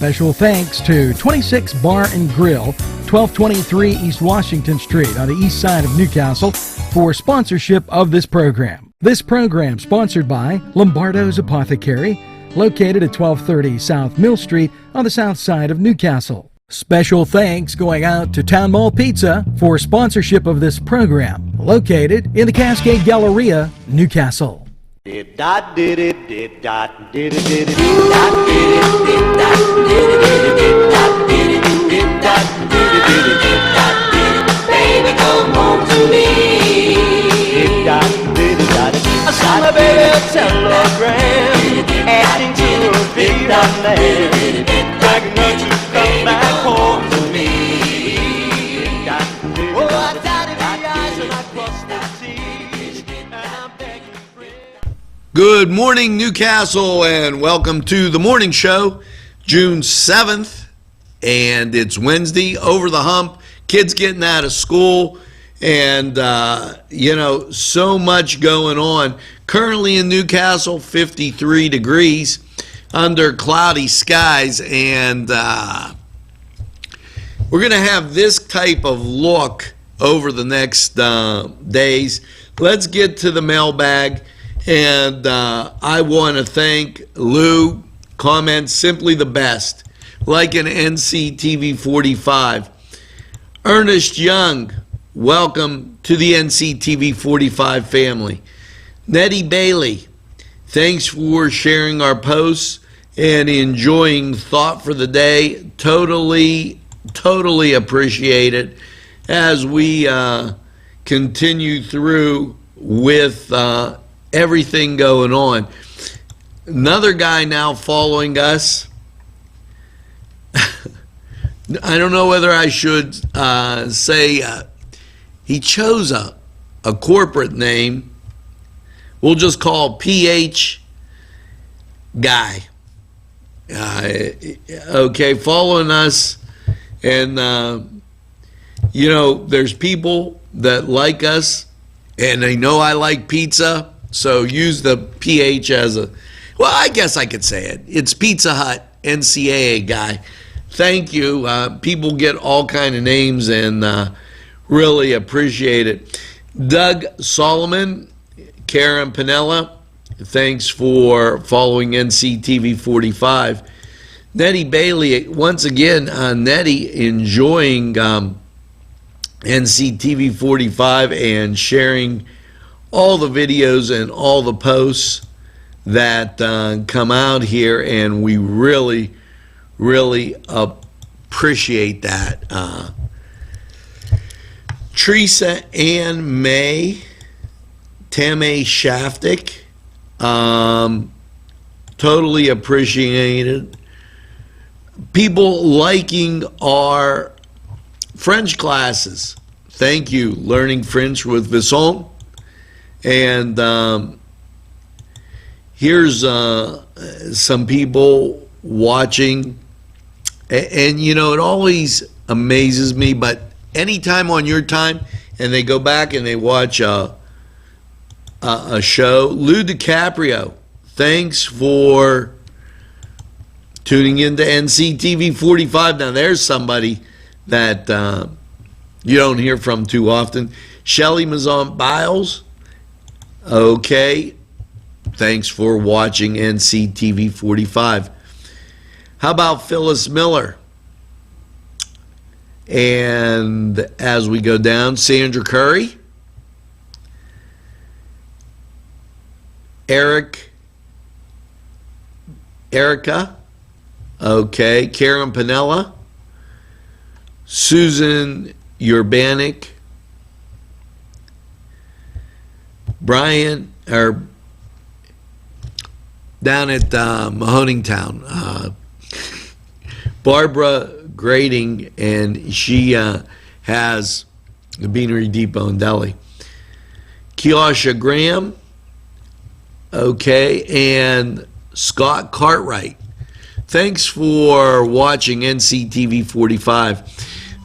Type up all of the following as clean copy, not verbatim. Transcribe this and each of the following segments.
Special thanks to 26 Bar and Grill, 1223 East Washington Street on the east side of Newcastle for sponsorship of this program. This program sponsored by Lombardo's Apothecary, located at 1230 South Mill Street on the south side of Newcastle. Special thanks going out to Town Mall Pizza for sponsorship of this program, located in the Cascade Galleria, Newcastle. Did dot did it did dot did it did it baby come home to me. I saw my baby a telegram asking to be my man, begging her to come back home to me. Oh, I dotted my I's and I crossed my T's, and I'm begging. Good morning, Newcastle, and welcome to the morning show, June 7th, and it's Wednesday, over the hump, kids getting out of school, and, so much going on. Currently in Newcastle, 53 degrees under cloudy skies, and we're going to have this type of look over the next days. Let's get to the mailbag. And I want to thank Lou. Comments simply the best. Like an NCTV45. Ernest Young, welcome to the NCTV45 family. Nettie Bailey, thanks for sharing our posts and enjoying Thought for the Day. Totally appreciate it as we continue through with everything going on. Another guy now following us. I don't know whether I should say he chose a corporate name. We'll just call PH Guy. Okay, following us. And, there's people that like us, and they know I like pizza. So use the PH as a, well, I guess I could say it. It's Pizza Hut, NCAA Guy. Thank you. People get all kind of names and really appreciate it. Doug Solomon, Karen Pinella, thanks for following NCTV45. Nettie Bailey, once again, Nettie enjoying NCTV45 and sharing all the videos and all the posts that come out here, and we really appreciate that. Teresa Ann May, Tamay Shaftik, totally appreciated. People liking our French classes. Thank you. Learning French with Visson. And here's some people watching, and it always amazes me, but anytime on your time and they go back and they watch a show. Lou DiCaprio, thanks for tuning into NCTV45. Now there's somebody that you don't hear from too often. Shelly Mazon Biles, okay, thanks for watching NCTV45. How about Phyllis Miller? And as we go down, Sandra Curry, Erica, okay, Karen Pinella, Susan Urbanik, Brian, or down at Mahoningtown, Barbara Grading, and she has the Beanery Depot in Delhi. Kiosha Graham, okay, and Scott Cartwright. Thanks for watching NCTV45.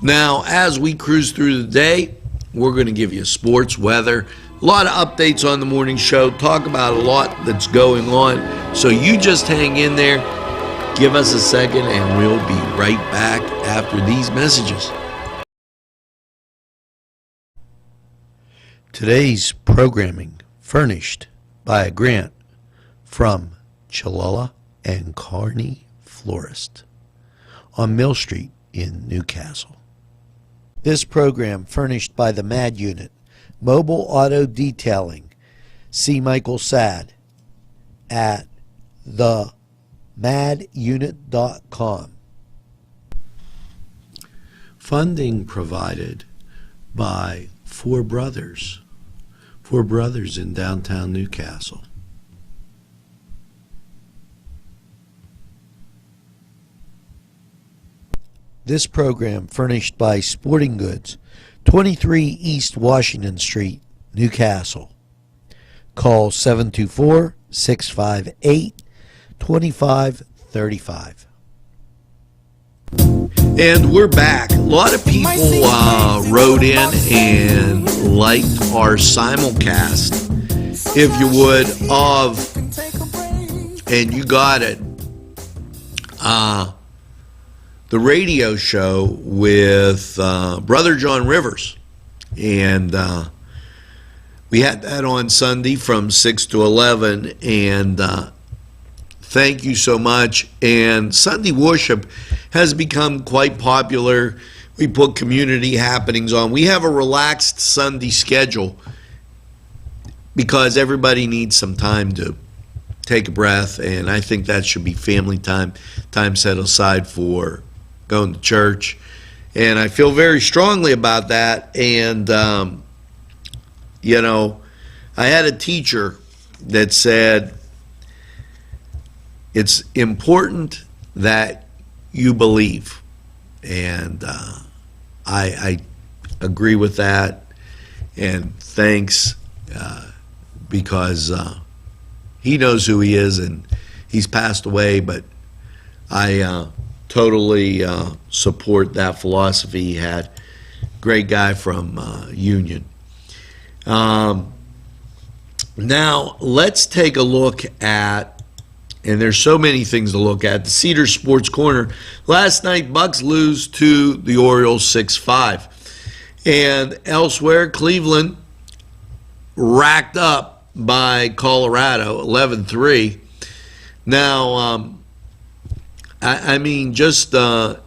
Now, as we cruise through the day, we're going to give you sports, weather, a lot of updates on the morning show, talk about a lot that's going on. So you just hang in there. Give us a second and we'll be right back after these messages. Today's programming furnished by a grant from Chalala and Carney Florist on Mill Street in Newcastle. This program furnished by the MAD Unit, Mobile Auto Detailing. See Michael Sad at themadunit.com. Funding provided by Four Brothers in downtown Newcastle. This program furnished by Sporting Goods, 23 East Washington Street, Newcastle. Call 724-658-2535. And we're back. A lot of people wrote in and liked our simulcast, if you would, and you got it, the radio show with Brother John Rivers. And we had that on Sunday from 6 to 11, and thank you so much. And Sunday worship has become quite popular. We put community happenings on. We have a relaxed Sunday schedule because everybody needs some time to take a breath, and I think that should be family time set aside for going to church. And I feel very strongly about that. And, I had a teacher that said, it's important that you believe. And I agree with that. And thanks, because he knows who he is, and he's passed away, but I totally support that philosophy he had. Great guy from Union. Now, let's take a look at, and there's so many things to look at, the Cedar Sports Corner. Last night, Bucks lose to the Orioles 6-5. And elsewhere, Cleveland racked up by Colorado 11-3. Now, just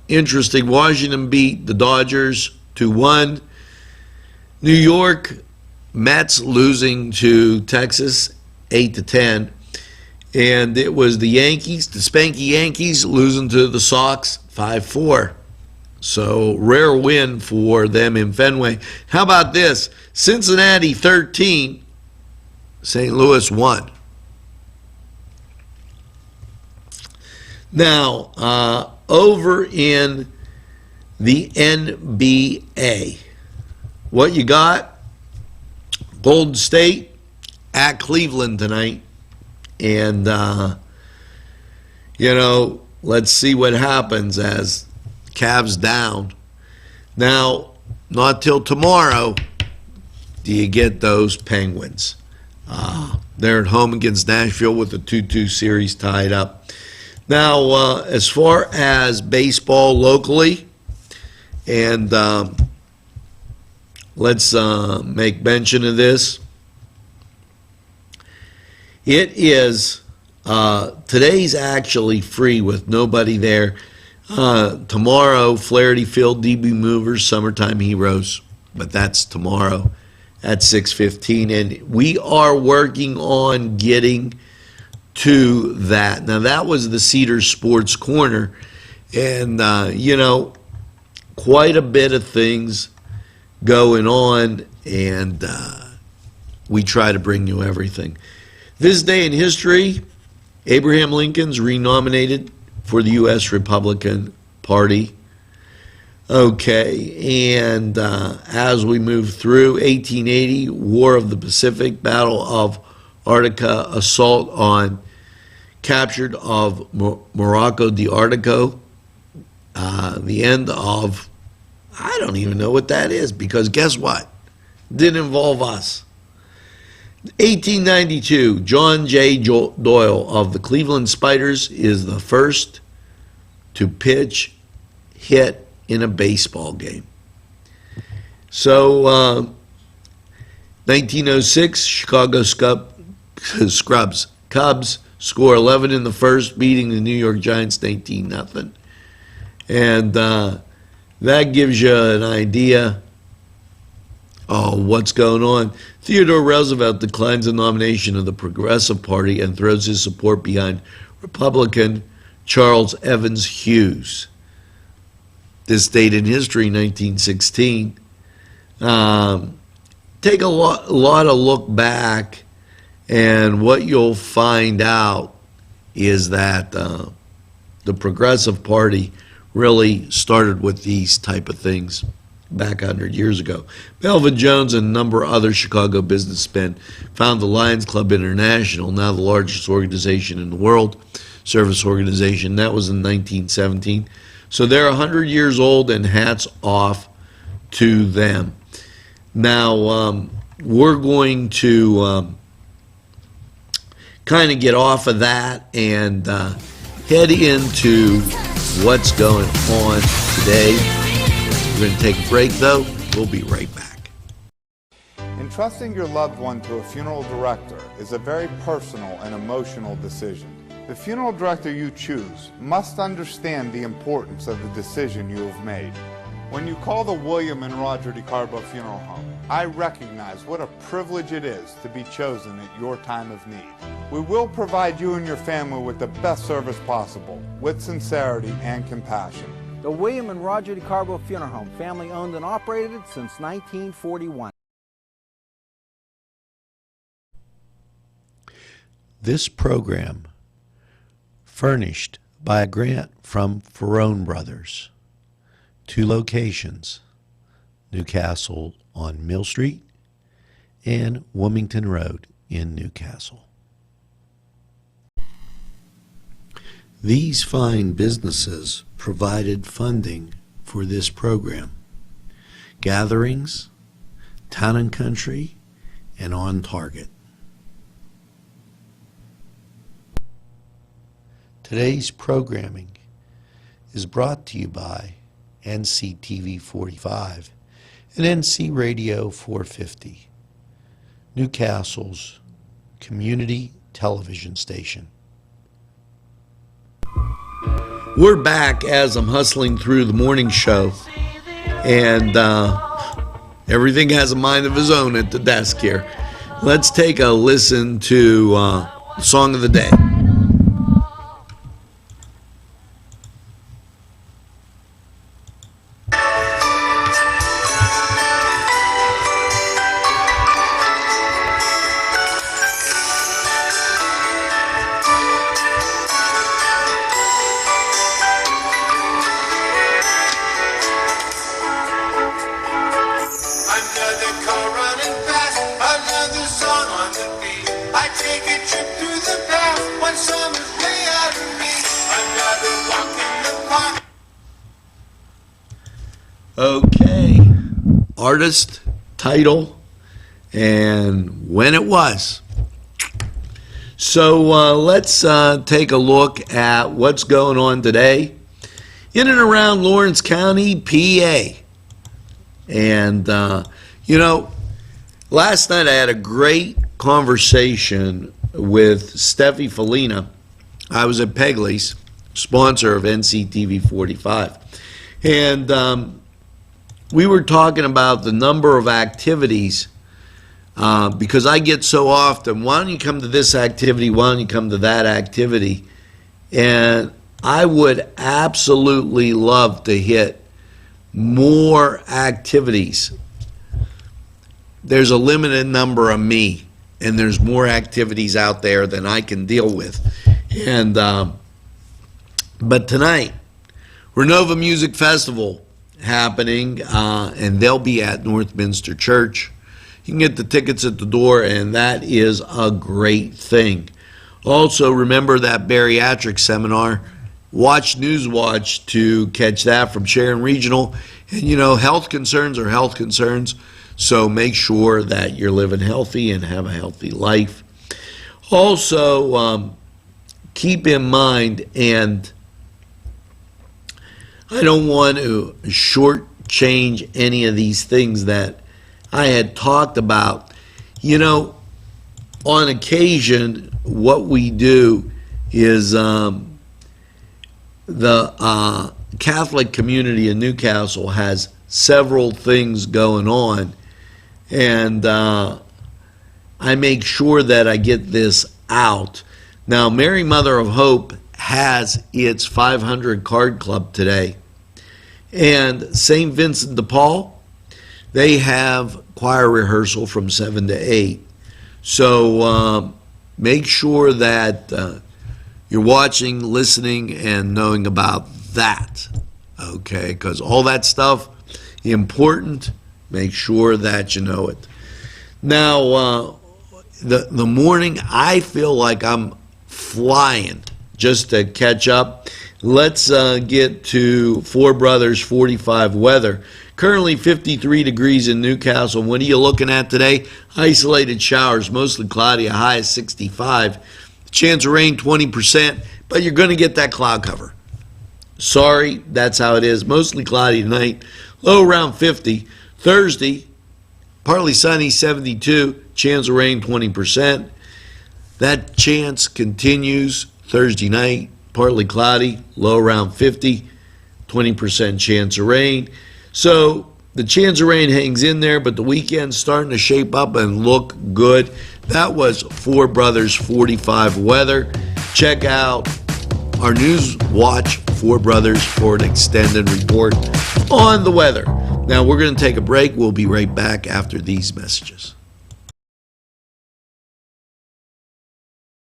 interesting. Washington beat the Dodgers 2-1. New York Mets losing to Texas 8-10. And it was the Yankees, the Spanky Yankees, losing to the Sox 5-4. So, rare win for them in Fenway. How about this? Cincinnati 13, St. Louis 1. Now, over in the NBA, what you got? Golden State at Cleveland tonight. And, let's see what happens as Cavs down. Now, not till tomorrow do you get those Penguins. They're at home against Nashville with the 2-2 series tied up. Now, as far as baseball locally, and let's make mention of this. It is, today's actually free with nobody there. Tomorrow, Flaherty Field, DB Movers, Summertime Heroes, but that's tomorrow at 6:15, and we are working on getting to that. Now, that was the Cedar Sports Corner, and, quite a bit of things going on, and we try to bring you everything. This day in history, Abraham Lincoln's renominated for the U.S. Republican Party. Okay, and as we move through, 1880, War of the Pacific, Battle of Artica, assault on captured of Morocco de Artico, the end of, I don't even know what that is, because guess what? Didn't involve us. 1892, John J. Doyle of the Cleveland Spiders is the first to pitch, hit in a baseball game. So, 1906, Chicago Cubs score 11 in the first, beating the New York Giants 19-0. And that gives you an idea of what's going on. Theodore Roosevelt declines the nomination of the Progressive Party and throws his support behind Republican Charles Evans Hughes. This date in history, 1916. Take a lot of look back, and what you'll find out is that the Progressive Party really started with these type of things back 100 years ago. Melvin Jones and a number of other Chicago businessmen founded the Lions Club International, now the largest organization in the world, service organization. That was in 1917. So they're 100 years old, and hats off to them. Now, we're going to kind of get off of that and head into what's going on today. We're going to take a break, though. We'll be right back. Entrusting your loved one to a funeral director is a very personal and emotional decision. The funeral director you choose must understand the importance of the decision you have made. When you call the William and Roger DeCarbo Funeral Home, I recognize what a privilege it is to be chosen at your time of need. We will provide you and your family with the best service possible, with sincerity and compassion. The William and Roger DeCarbo Funeral Home, family owned and operated since 1941. This program furnished by a grant from Ferrone Brothers. 2 locations, Newcastle on Mill Street and Wilmington Road in Newcastle. These fine businesses provided funding for this program. Gatherings, Town and Country, and On Target. Today's programming is brought to you by NCTV45 and NC Radio 450, Newcastle's community television station. We're back as I'm hustling through the morning show, and everything has a mind of his own at the desk here. Let's take a listen to Song of the Day. Okay, artist, title, and when it was. So let's take a look at what's going on today in and around Lawrence County, PA. And, last night I had a great conversation with Steffi Felina. I was at Pegley's, sponsor of NCTV45. And we were talking about the number of activities because I get so often, why don't you come to this activity, why don't you come to that activity? And I would absolutely love to hit more activities. There's a limited number of me, and there's more activities out there than I can deal with. And but tonight, Renova Music Festival happening, and they'll be at Northminster Church. You can get the tickets at the door, and that is a great thing. Also, remember that bariatric seminar. Watch Newswatch to catch that from Sharon Regional. And, health concerns are health concerns, so make sure that you're living healthy and have a healthy life. Also, keep in mind, and I don't want to shortchange any of these things that I had talked about. You know, on occasion, what we do is the Catholic community in Newcastle has several things going on, and I make sure that I get this out. Now, Mary Mother of Hope has its 500 card club today, and St. Vincent de Paul, they have choir rehearsal from 7 to 8. So make sure that you're watching, listening, and knowing about that, okay? Because all that stuff, important, make sure that you know it. Now, the morning, I feel like I'm flying just to catch up. Let's get to Four Brothers 45 weather. Currently 53 degrees in Newcastle. What are you looking at today? Isolated showers, mostly cloudy, a high of 65. Chance of rain 20%, but you're going to get that cloud cover. Sorry, that's how it is. Mostly cloudy tonight, low around 50. Thursday, partly sunny, 72. Chance of rain 20%. That chance continues Thursday night, partly cloudy, low around 50. 20% chance of rain. So the chance of rain hangs in there, but the weekend's starting to shape up and look good. That was Four Brothers 45 weather. Check out our News Watch Four Brothers for an extended report on the weather. Now we're going to take a break. We'll be right back after these messages.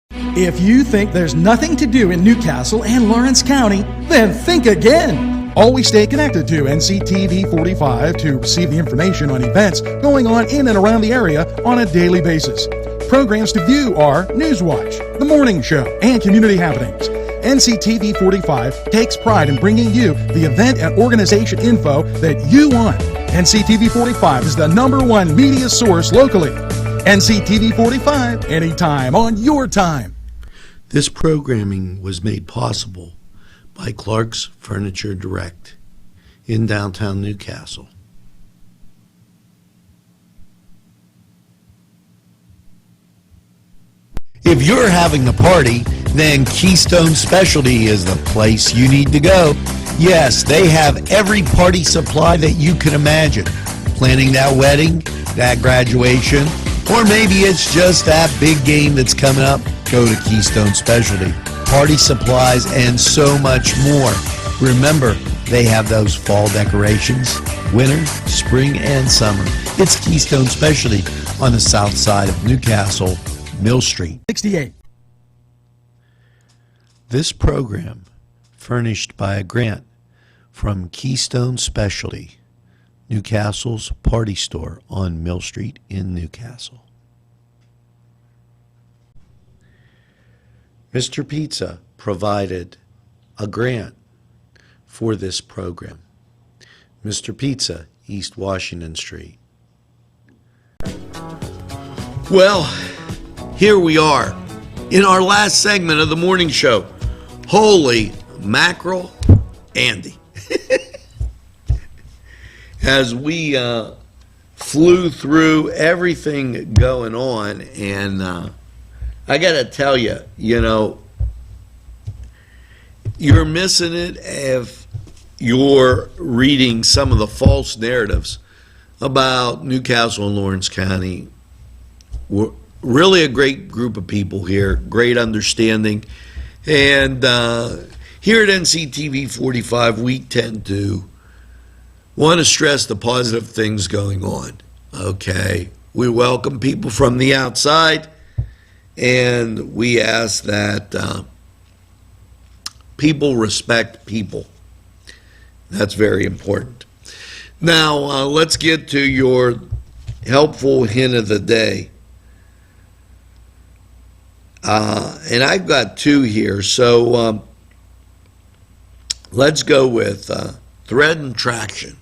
If you think there's nothing to do in Newcastle and Lawrence County, then think again. Always stay connected to NCTV45 to receive the information on events going on in and around the area on a daily basis. Programs to view are Newswatch, The Morning Show, and Community Happenings. NCTV45 takes pride in bringing you the event and organization info that you want. NCTV45 is the #1 media source locally. NCTV45, anytime on your time. This programming was made possible by Clark's Furniture Direct in downtown Newcastle. If you're having a party, then Keystone Specialty is the place you need to go. Yes, they have every party supply that you can imagine. Planning that wedding, that graduation, or maybe it's just that big game that's coming up, go to Keystone Specialty. Party supplies, and so much more. Remember, they have those fall decorations, winter, spring, and summer. It's Keystone Specialty on the south side of Newcastle, Mill Street. 68. This program furnished by a grant from Keystone Specialty, Newcastle's party store on Mill Street in Newcastle. Mr. Pizza provided a grant for this program. Mr. Pizza, East Washington Street. Well, here we are in our last segment of the morning show. Holy mackerel, Andy. As we flew through everything going on, and I got to tell you, you know, you're missing it if you're reading some of the false narratives about Newcastle and Lawrence County. We're really a great group of people here, great understanding. And here at NCTV 45, we tend to want to stress the positive things going on, okay? We welcome people from the outside, and we ask that people respect people. That's very important. Now, let's get to your helpful hint of the day. And I've got two here, so let's go with thread and traction.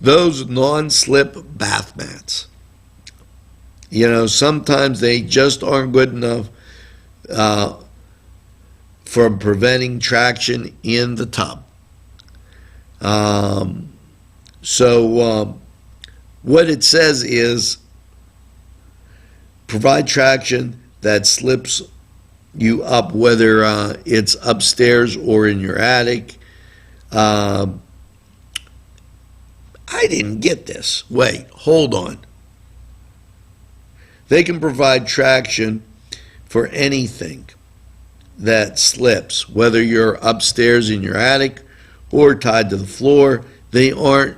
Those non-slip bath mats. You know, sometimes they just aren't good enough from preventing traction in the tub. What it says is provide traction that slips you up, whether it's upstairs or in your attic. I didn't get this. Wait, hold on. They can provide traction for anything that slips, whether you're upstairs in your attic or tied to the floor. They are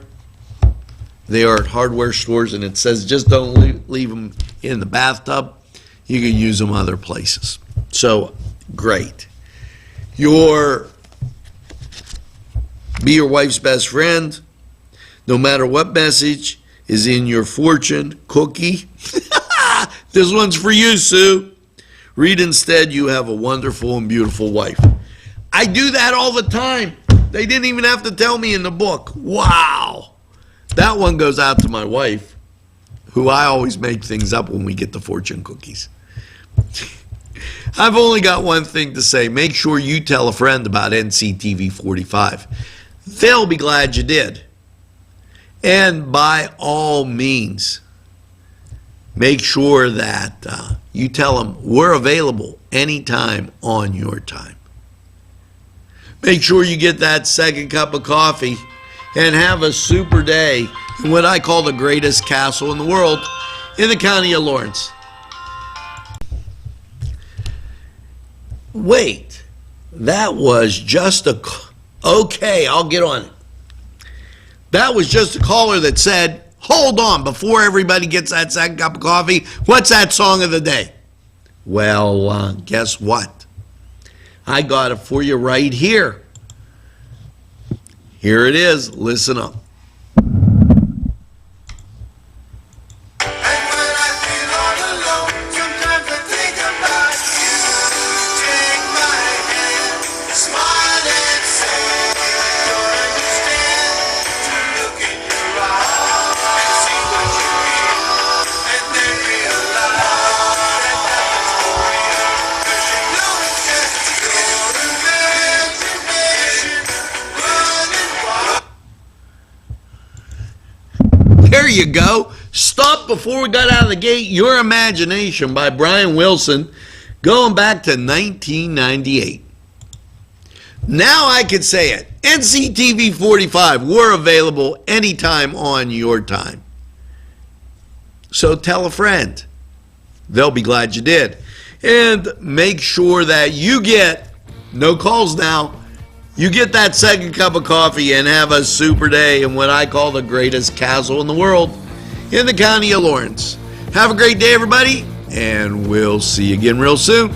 at hardware stores, and it says just don't leave them in the bathtub. You can use them other places. So, great. Be your wife's best friend. No matter what message is in your fortune cookie. This one's for you, Sue. Read instead, you have a wonderful and beautiful wife. I do that all the time. They didn't even have to tell me in the book. Wow. That one goes out to my wife, who I always make things up when we get the fortune cookies. I've only got one thing to say. Make sure you tell a friend about NCTV 45. They'll be glad you did. And by all means, make sure that you tell them we're available anytime on your time. Make sure you get that second cup of coffee and have a super day in what I call the greatest castle in the world in the county of Lawrence. Wait, that was just a... Okay, I'll get on it. That was just a caller that said, hold on, before everybody gets that second cup of coffee, what's that song of the day? Well, guess what? I got it for you right here. Here it is. Listen up. There you go. Stop Before We Got Out of the Gate, Your Imagination by Brian Wilson, going back to 1998. Now I can say it. NCTV 45, we're available anytime on your time. So tell a friend. They'll be glad you did. And make sure that you get, no calls now, you get that second cup of coffee and have a super day in what I call the greatest castle in the world in the county of Lawrence. Have a great day, everybody, and we'll see you again real soon.